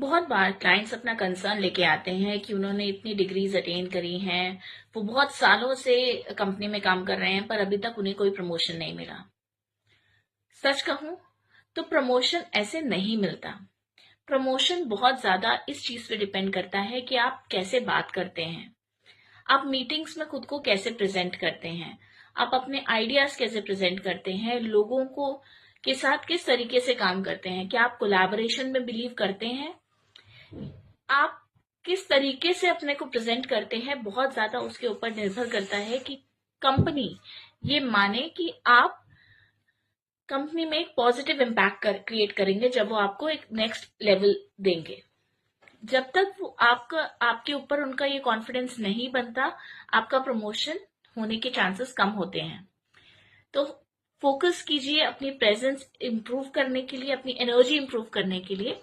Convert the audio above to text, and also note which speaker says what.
Speaker 1: बहुत बार क्लाइंट्स अपना कंसर्न लेके आते हैं कि उन्होंने इतनी डिग्रीज अटेन करी हैं, वो बहुत सालों से कंपनी में काम कर रहे हैं पर अभी तक उन्हें कोई प्रमोशन नहीं मिला। सच कहूं तो प्रमोशन ऐसे नहीं मिलता। प्रमोशन बहुत ज्यादा इस चीज पे डिपेंड करता है कि आप कैसे बात करते हैं, आप मीटिंग्स में खुद को कैसे प्रेजेंट करते हैं, आप अपने आइडियाज कैसे प्रेजेंट करते हैं, लोगों को के साथ किस तरीके से काम करते हैं, क्या आप कोलैबोरेशन में बिलीव करते हैं, आप किस तरीके से अपने को प्रेजेंट करते हैं, बहुत ज्यादा उसके ऊपर निर्भर करता है कि कंपनी ये माने कि आप कंपनी में एक पॉजिटिव इम्पैक्ट क्रिएट करेंगे जब वो आपको एक नेक्स्ट लेवल देंगे। जब तक वो आपके ऊपर उनका ये कॉन्फिडेंस नहीं बनता, आपका प्रमोशन होने के चांसेस कम होते हैं। तो फोकस कीजिए अपनी प्रेजेंस इंप्रूव करने के लिए, अपनी एनर्जी इंप्रूव करने के लिए।